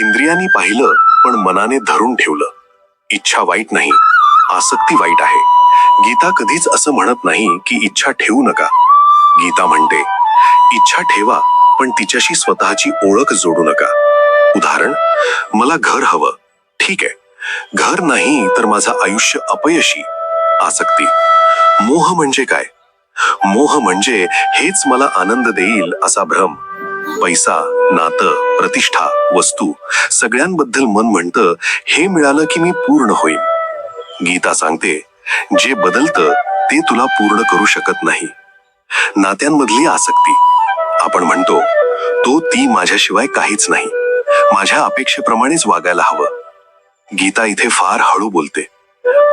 इंद्रियांनी पाहिलं पण मनाने धरून ठेवलं. इच्छा वाईट नाही, आसक्ती वाईट आहे. गीता कधीच असं म्हणत नाही की इच्छा ठेवू नका. गीता म्हणते, इच्छा ठेवा पण तिच्याशी स्वतःची ओळख जोडू नका. उदाहरण, मला घर हवं, ठीक आहे. घर नाही तर माझं आयुष्य अपयशी. आसक्ती. मोह म्हणजे काय? मोह म्हणजे हेच मला आनंद देईल असा भ्रम. पैसा, नातं, प्रतिष्ठा, वस्तू सगळ्यांबद्दल मन म्हणतं, हे मिळालं की मी पूर्ण होईन. गीता सांगते, जे बदलतं ते तुला पूर्ण करू शकत नाही. नात्यांमधली आसक्ती. आपण म्हणतो, तो ती माझ्याशिवाय काहीच नाही, माझ्या अपेक्षेप्रमाणेच वागायला हवं. गीता इथे फार हळू बोलते,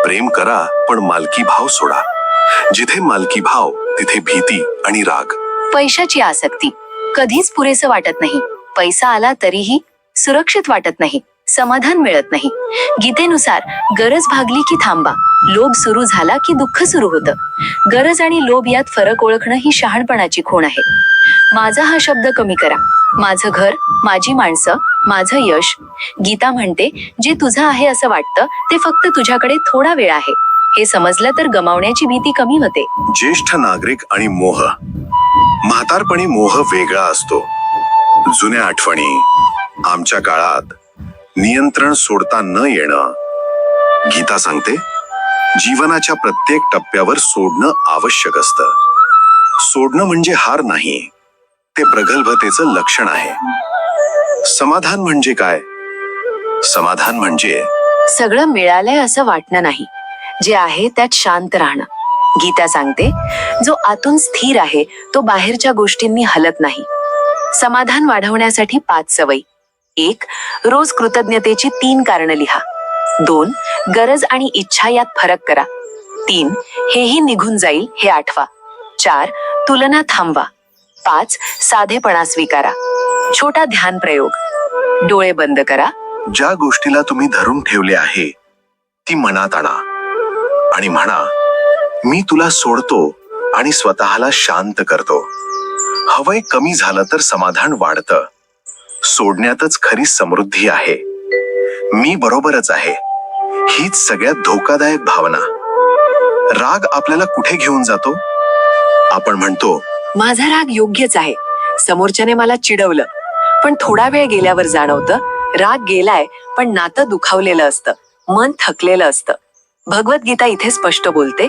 प्रेम करा पण मालकी भाव सोडा. जिथे मालकी भाव तिथे भीती आणि राग. पैशाची आसक्ती. कधीच पुरेसं वाटत नाही. पैसा आला तरीही सुरक्षित वाटत नाही, समाधान मिळत नाही. गीतेनुसार गरज भागली की थांबा, लोभ सुरू झाला की दुःख सुरू होतं. गरज आणि लोभ यात फरक ओळखणं ही शहाणपणाची खूण आहे. माझा हा शब्द कमी करा. माझं घर, माझी माणसं, माझं यश. गीता म्हणते, जे तुझं आहे असं वाटतं ते फक्त तुझ्याकडे थोडा वेळ आहे. हे समजलं तर गमावण्याची भीती कमी होते. ज्येष्ठ नागरिक आणि मोह. म्हातारपणी मोह वेगळा असतो. जुन्या आठवणी, आमच्या काळात, नियंत्रण सोडता न येणं. गीता सांगते, जीवनाच्या प्रत्येक टप्प्यावर सोडणं आवश्यक असतं. सोडणं म्हणजे हार नाही, ते प्रगल्भतेचं लक्षण आहे. समाधान म्हणजे काय? समाधान म्हणजे सगळं मिळालंय असं वाटणं नाही, जे आहे त्यात शांत राहणं. गीता सांगते, जो आतून स्थिर आहे तो बाहेरच्या गोष्टींनी हलत नाही. समाधान वाढवण्यासाठी 5 सवयी. 1. रोज कृतज्ञतेची 3 कारणं लिहा. 2. गरज आणि इच्छा यात फरक करा. 3. हेही निघून जाईल हे आठवा. 4. तुलना थांबवा. 5. साधेपणा स्वीकारा. छोटा ध्यान प्रयोग. डोळे बंद करा. ज्या गोष्टीला तुम्ही धरून ठेवले आहे ती मनात आणा आणि म्हणा, मी तुला सोडतो आणि स्वतःला शांत करतो. हवय कमी झालं तर समाधान वाढतं. सोडण्यातच खरी समृद्धी आहे. मी बरोबरच आहे, हीच सगळ्यात धोकादायक भावना. राग आपल्याला कुठे घेऊन जातो? आपण म्हणतो, माझा राग योग्यच आहे, समोरच्याने मला चिडवलं. पण थोडा वेळ गेल्यावर जाणवतं, राग गेलाय पण नातं दुखावलेलं असतं, मन थकलेलं असतं. भगवद्गीता इथे स्पष्ट बोलते,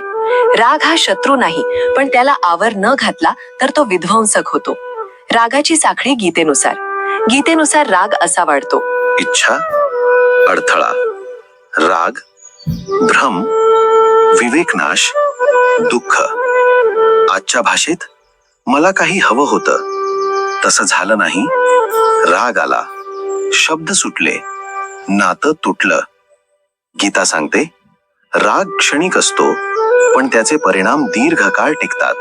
राग हा शत्रू नाही, पण त्याला आवर न घातला तर तो विध्वंसक होतो. रागाची साखळी गीतेनुसार राग असा वाढतो: इच्छा, अडथळा, राग, भ्रम, विवेकनाश, दुःख. आजच्या भाषेत, मला काही हवं होतं, तसं झालं नाही, राग आला, शब्द सुटले, नातं तुटलं. गीता सांगते, राग क्षणिक असतो पण त्याचे परिणाम दीर्घकाळ टिकतात.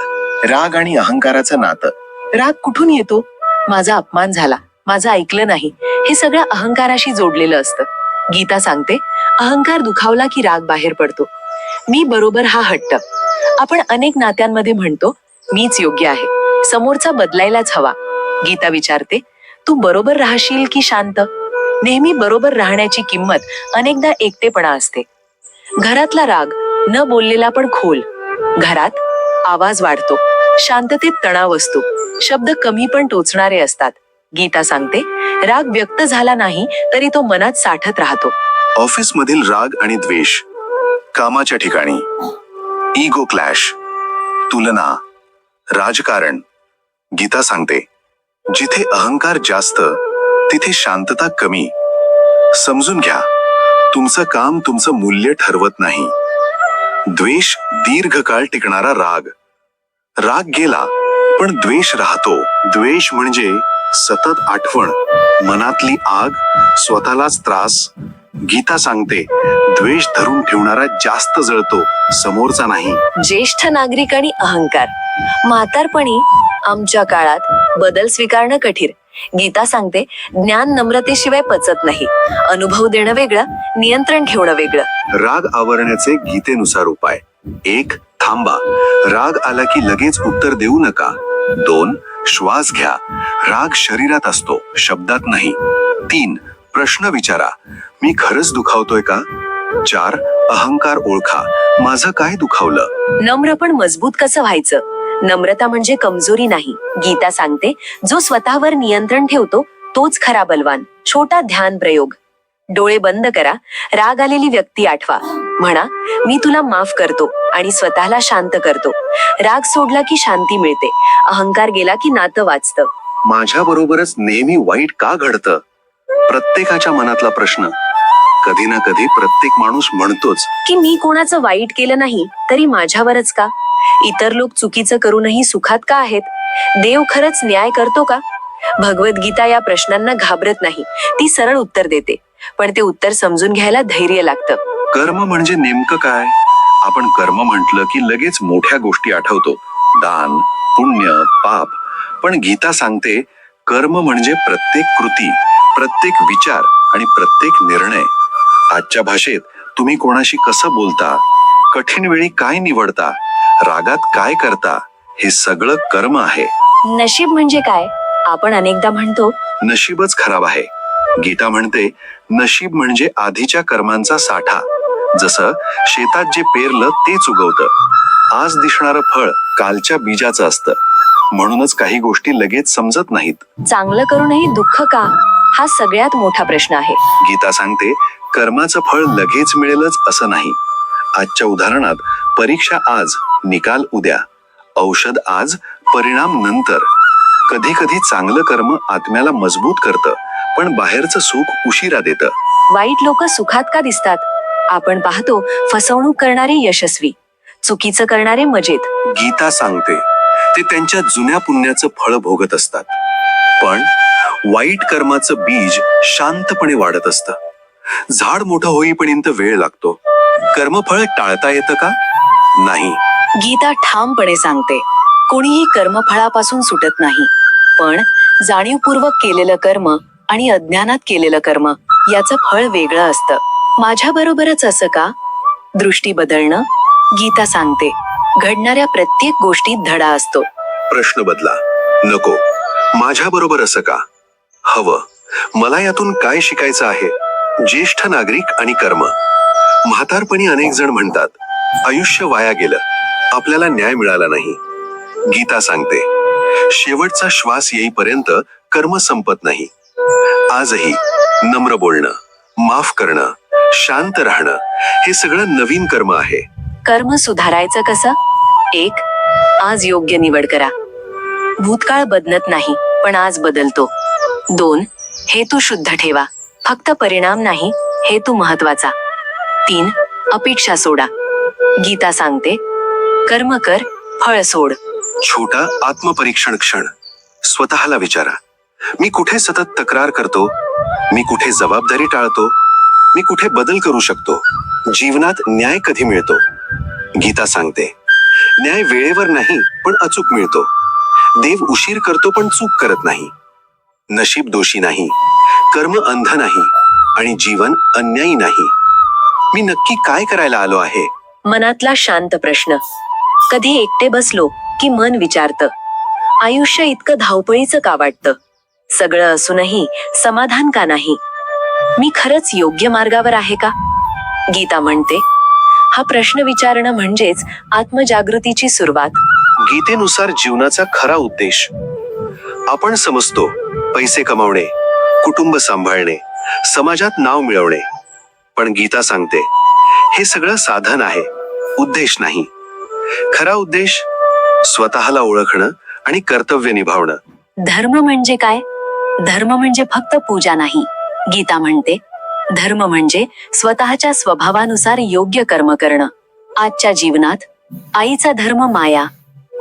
राग आणि अहंकाराचं नातं. राग कुठून येतो? माझा अपमान झाला, माझं ऐकलं नाही, हे सगळं अहंकाराशी जोडलेलं असतं. गीता सांगते, अहंकार दुखावला की राग बाहेर पडतो. मी बरोबर हा हट्ट. आपण अनेक नात्यांमध्ये म्हणतो, मीच योग्य आहे, समोरचा बदलायलाच हवा. गीता विचारते, तू बरोबर राहशील की शांत? नेहमी बरोबर राहण्याची किंमत अनेकदा एकटेपणा असते. घरातला राग न बोललेला पण खोल. घरात आवाज वाढतो, शांततेत तणाव असतो, शब्द कमी पण टोचणारे असतात. गीता सांगते, राग व्यक्त झाला नाही तरी तो मनात साठत राहतो. ऑफिसमधील राग आणि द्वेष, कामाच्या ठिकाणी इगो क्लॅश, तुलना, राजकारण. गीता सांगते, जिथे अहंकार जास्त तिथे शांतता कमी. समजून घ्या, तुमचं काम तुमचं मूल्य ठरवत नाही. द्वेष दीर्घकाळ टिकणारा राग. राग गेला पण द्वेष राहतो. द्वेष म्हणजे सतत आठवण, मनातली आग, स्वतःलाच त्रास. गीता सांगते, द्वेष धरून ठेवणारा जास्त जळतो, समोरचा नाही. ज्येष्ठ नागरिक आणि अहंकार. म्हातारपणी आमच्या काळात बदल स्वीकारणं कठीण. गीता सांगते, ज्ञान नम्रतेशिवाय पचत नाही. अनुभव देणं वेगळं, नियंत्रण ठेवणं वेगळं. राग आवरण्याचे गीतेनुसार उपाय. 1. थांबा, राग आला की लगेच उत्तर देऊ नका. 2. श्वास घ्या, राग शरीरात असतो, शब्दात नाही. 3. प्रश्न विचारा, मी खरंच दुखावतोय का? 4. अहंकार ओळखा, माझं काय दुखावलं? नम्र पण मजबूत कसं व्हायचं? नम्रता म्हणजे कमजोरी नाही. गीता सांगते, जो स्वतःवर नियंत्रण ठेवतो तोच खरा बलवान. छोटा ध्यान प्रयोग. डोळे बंद करा, राग आलेली व्यक्ती आठवा. म्हणा, मी तुला माफ करतो, आणि स्वतःला शांत करतो. राग सोडला की शांती मिळते. अहंकार गेला की नातं वाचतं. माझ्या बरोबरच नेहमी वाईट का घडतं? प्रत्येकाच्या मनातला प्रश्न. कधी ना कधी प्रत्येक माणूस म्हणतोच की मी कोणाचं वाईट केलं नाही तरी माझ्यावरच का? इतर लोक चुकीचं करूनही सुखात का आहेत? देव खरंच न्याय करतो का? भगवद्गीता या प्रश्नांना घाबरत नाही, ती सरळ उत्तर देते. पण ते उत्तर समजून घ्यायला धैर्य लागतं. कर्म म्हणजे नेमकं काय? आपण कर्म म्हटलं की लगेच मोठ्या गोष्टी आठवतो, दान, पुण्य, पाप. पण गीता सांगते, कर्म म्हणजे प्रत्येक कृती, प्रत्येक विचार आणि प्रत्येक निर्णय. आजच्या भाषेत तुम्ही कोणाशी कसं बोलता, कठीण वेळी काय निवडता, रागात काय करता, हे सगळं कर्म आहे. नशीब म्हणजे काय? आपण अनेकदा म्हणतो, नशीबच खराब आहे. गीता म्हणते, नशीब म्हणजे आधीच्या कर्मांचा साठा. जसं शेतात जे पेरलं तेच उगवतं. आज दिसणारं फळ कालच्या बीजाचं असतं. म्हणूनच काही गोष्टी लगेच समजत नाहीत. चांगलं करूनही दुःख का? हा सगळ्यात मोठा प्रश्न आहे. गीता सांगते, कर्माचं फळ लगेच मिळेलच असं नाही. आजच्या उदाहरणात परीक्षा आज, निकाल उद्या. औषध आज, परिणाम नंतर. कधी कधी चांगलं कर्म आत्म्याला मजबूत करतं, पण बाहेरचं सुख उशिरा देतं. वाईट लोक सुखात का दिसतात? आपण पाहतो, फसवणूक करणारे यशस्वी, चुकीचं करणारे मजेत. गीता सांगते, ते त्यांच्या जुन्या पुण्याचं फळ भोगत असतात. पण वाईट कर्माचं बीज शांतपणे वाढत असतं. झाड मोठं होईपर्यंत वेळ लागतो. कर्मफळ टाळता येतं का? नाही. गीता ठामपणे सांगते, कोणीही कर्मफळापासून सुटत नाही. पण जाणीवपूर्वक केलेलं कर्म आणि अज्ञानात केलेलं कर्म याचं फळ वेगळं असतं. माझ्या बरोबरच असं का? दृष्टी बदलणं. गीता सांगते, घडणाऱ्या प्रत्येक गोष्टीत धडा असतो. प्रश्न बदला. नको, माझ्या बरोबर असं का? हवं, मला यातून काय शिकायचं आहे? ज्येष्ठ नागरिक आणि कर्म. म्हातारपणी अनेक जण म्हणतात, आयुष्य वाया गेलं, आपल्याला न्याय मिळाला नाही. गीता सांगते, शेवटचा श्वास येईपर्यंत कर्म संपत नाही. आजही नम्र बोलणं, माफ करणं, शांत राहणं, हे सगळं नवीन कर्म आहे. कर्म सुधारायचं कसं? 1. आज योग्य निवड करा. भूतकाळ बदलत नाही, पण आज बदलतो. 2. हेतू शुद्ध ठेवा, फक्त परिणाम नाही, हेतू महत्वाचा. 3. अपेक्षा सोडा. गीता सांगते, कर्म कर, फळ सोड. छोटा आत्मपरीक्षण क्षण. स्वतःला विचारा, मी कुठे सतत तक्रार करतो? मी कुठे जबाबदारी टाळतो? मी कुठे बदल करू शकतो? जीवनात न्याय कधी मिळतो? गीता सांगते, न्याय वेळेवर नाही, पण अचूक मिळतो. देव उशीर करतो पण चूक करत नाही. नशीब दोषी नाही, कर्म अंध नाही, आणि जीवन अन्यायी नाही. मी नक्की काय करायला आलो आहे? मनातला शांत प्रश्न. कधी एकटे बसलो की मन विचारतं, आयुष्य इतकं धावपळीचं का वाटतं? सगळं असूनही समाधान का नाही? मी खरंच योग्य मार्गावर आहे का? गीता म्हणते, हा प्रश्न विचारणं म्हणजेच आत्मजागृतीची सुरुवात. गीतेनुसार जीवनाचा खरा उद्देश आपण समजतो, पैसे कमावणे, कुटुंब सांभाळणे, समाजात नाव मिळवणे. पण गीता सांगते, हे सगळं साधन आहे, उद्देश नाही. खरा उद्देश स्वतःला ओळखणं आणि कर्तव्य निभावणं. धर्म म्हणजे काय? धर्म म्हणजे फक्त पूजा नाही. गीता म्हणते, धर्म म्हणजे स्वतःच्या स्वभावानुसार योग्य कर्म करणं. आजच्या जीवनात आईचा धर्म माया,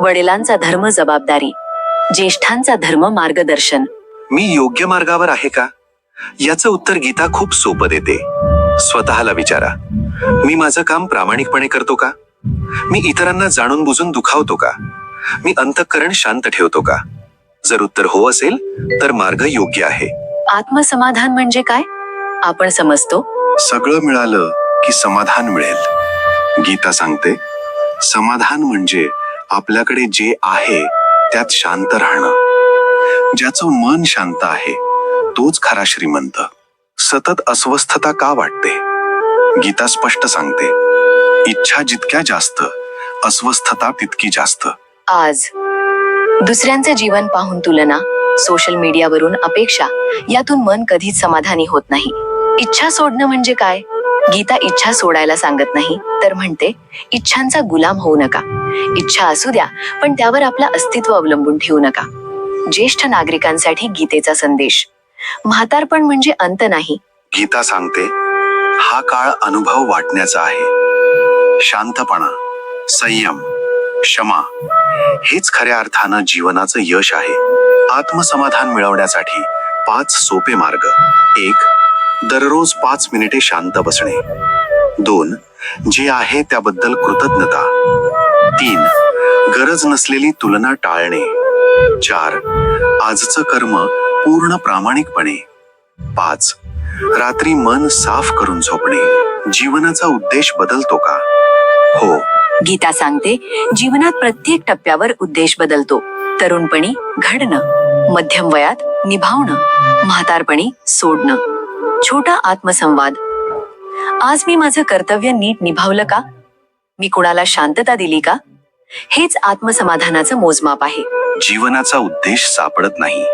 वडिलांचा धर्म जबाबदारी, ज्येष्ठांचा धर्म मार्गदर्शन. मी योग्य मार्गावर आहे का? याचं उत्तर गीता खूप सोपं देते. स्वतःला विचारा, मी माझं काम प्रामाणिकपणे करतो का? मी इतरांना जाणून बुजून दुखावतो का? मी अंतःकरण शांत ठेवतो का? जर उत्तर हो असेल तर मार्ग योग्य आहे. आत्मसमाधान म्हणजे काय? आपण समजतो सगळं मिळालं की समाधान मिळेल. गीता सांगते, समाधान म्हणजे आपल्याकडे जे आहे त्यात शांत राहणं. ज्याचं मन शांत आहे तोच खरा श्रीमंत. सतत अस्वस्थता का वाटते? गीता स्पष्ट सांगते, इच्छा जितक्या जास्त, अस्वस्थता तितकी जास्त. आज दुसऱ्यांचे जीवन पाहून तुलना, सोशल मीडियावरून अपेक्षा, यातून मन कधीच समाधानी होत नाही. इच्छा सोडणं म्हणजे काय? गीता इच्छा सोडायला सांगत नाही, तर म्हणते, इच्छांचा गुलाम होऊ नका. इच्छा असू द्या, पण त्यावर आपलं अस्तित्व अवलंबून ठेवू नका. ज्येष्ठ नागरिकांसाठी गीतेचा संदेश. म्हातारपण म्हणजे अंत नाही. गीता सांगते, हा काळ अनुभव वाटण्याचा आहे. शांतपणा, संयम, क्षमा हेच खऱ्या अर्थानं जीवनाचं यश आहे. आत्मसमाधान मिळवण्यासाठी 5 सोपे मार्ग. 1. दररोज 5 मिनिटे शांत बसणे. 2. जे आहे त्याबद्दल कृतज्ञता. 3. गरज नसलेली तुलना टाळणे. 4. आजचं कर्म पूर्ण प्रामाणिकपणे. 5. रात्री मन साफ करून झोपणे. जीवनाचा उद्देश बदलतो का? हो. गीता सांगते, जीवनात प्रत्येक टप्प्यावर उद्देश बदलतो. तरुणपणी घडणं, मध्यम वयात निभावणं, म्हातारपणी सोडणं. छोटा आत्मसंवाद. आज मी माझं कर्तव्य नीट निभावलं का? मी कुणाला शांतता दिली का? हेच आत्मसमाधानाचं मोजमाप आहे. जीवनाचा उद्देश सापडत नाही,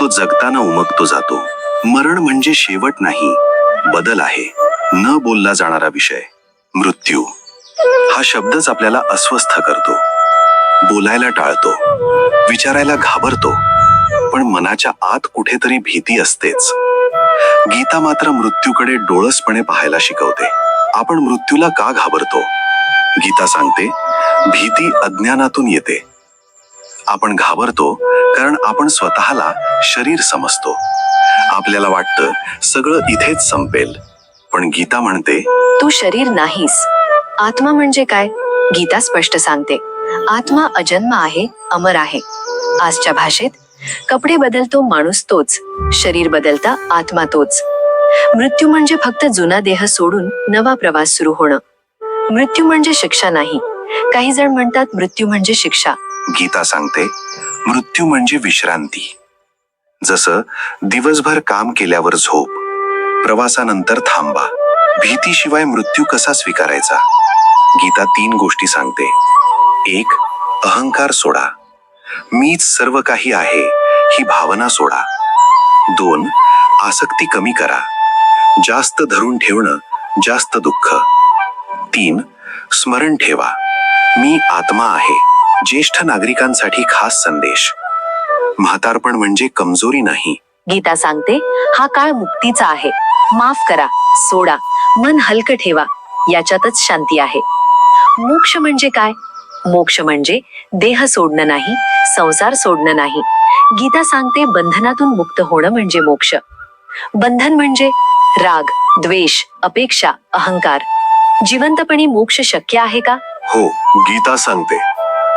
तो जगताना उमगतो जातो. मरण म्हणजे शेवट नाही, बदल आहे. न बोलला जाणारा विषय. मृत्यू हा शब्दच आपल्याला अस्वस्थ करतो. बोलायला टाळतो, विचारायला घाबरतो, पण मनाच्या आत कुठेतरी भीती असतेच. गीता मात्र मृत्यूकडे डोळसपणे पाहायला शिकवते. आपण मृत्यूला का घाबरतो? गीता सांगते, भीती अज्ञानातून येते. आपण घाबरतो कारण आपण स्वतःला शरीर समजतो. आपल्याला वाटतं सगळं इथेच संपेल. पण गीता म्हणते, तू शरीर नाहीस. आत्मा म्हणजे काय? गीता स्पष्ट सांगते, आत्मा अजन्म आहे, अमर आहे. आजच्या भाषेत कपडे बदलतो माणूस तोच, शरीर बदलता आत्मा तोच. मृत्यू म्हणजे फक्त जुना देह सोडून नवा प्रवास सुरू होणं. मृत्यू म्हणजे शिक्षा नाही. काही जण म्हणतात मृत्यू म्हणजे शिक्षा. गीता सांगते, मृत्यू म्हणजे विश्रांती. जसं दिवसभर काम केल्यावर झोप, प्रवासानंतर थांबा. भीतीशिवाय मृत्यू कसा स्वीकारायचा? गीता 3 गोष्टी सांगते. 1. अहंकार सोडा. मीच सर्व काही आहे ही भावना सोडा. 2. आसक्ती कमी करा. जास्त धरून ठेवणं जास्त दुःख. 3. स्मरण ठेवा, मी आत्मा आहे. ज्येष्ठ नागरिकांसाठी खास संदेश. म्हातारपण म्हणजे कमजोरी नाही. गीता सांगते, हा काळ मुक्तीचा आहे. माफ करा, सोडा, मन हलकं ठेवा, याच्यातच शांती आहे. मोक्ष म्हणजे काय? मोक्ष म्हणजे देह सोडणं नाही, संसार सोडणं नाही. गीता सांगते, बंधनातून मुक्त होणं म्हणजे मोक्ष. बंधन म्हणजे राग, द्वेष, अपेक्षा, अहंकार. जिवंतपणी मोक्ष शक्य आहे का? हो. गीता सांगते,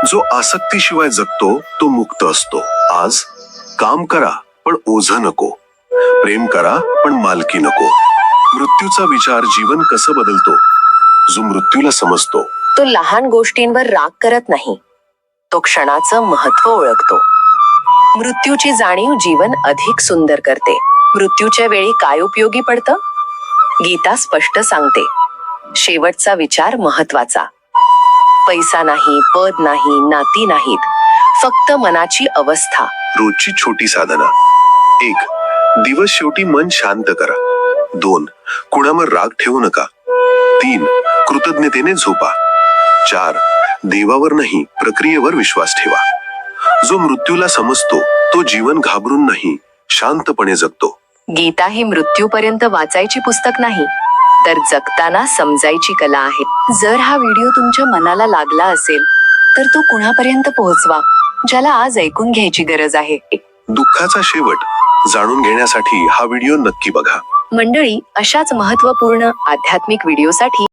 जो आसक्तीशिवाय जगतो तो मुक्त असतो. आज काम करा पण ओझं नको. प्रेम करा पण मालकी नको. मृत्यूचा विचार जीवन कसं बदलतो. जो मृत्यूला समजतो तो लहान गोष्टींवर राग करत नाही, तो क्षणाचं महत्व ओळखतो. मृत्यूची जाणीव जीवन अधिक सुंदर करते. मृत्यूच्या वेळी काय उपयोगी पडतं? गीता स्पष्ट सांगते, शेवटचा विचार महत्वाचा. पैसा नाही, पद नाही, नाती नाहीत, फक्त मनाची अवस्था. रोजची छोटी साधना. 1. दिवस शेवटी मन शांत करा. 2. कुणावर राग ठेवू नका. 3. कृतज्ञतेने झोपा. 4. देवावर नाही, प्रक्रियेवर विश्वास ठेवा. जो मृत्यूला समजतो तो जीवन घाबरून नाही, शांतपणे जगतो. गीता ही मृत्यूपर्यंत वाचायची पुस्तक नाही, तर जगताना समजायची कला आहे. जर हा व्हिडिओ तुमच्या मनाला लागला असेल तर तो कुणापर्यंत पोहोचवा, ज्याला आज ऐकून घ्यायची गरज आहे. दुःखाचा शेवट जाणून घेण्यासाठी हा व्हिडिओ नक्की बघा. मंडळी, अशाच महत्त्वपूर्ण आध्यात्मिक व्हिडिओसाठी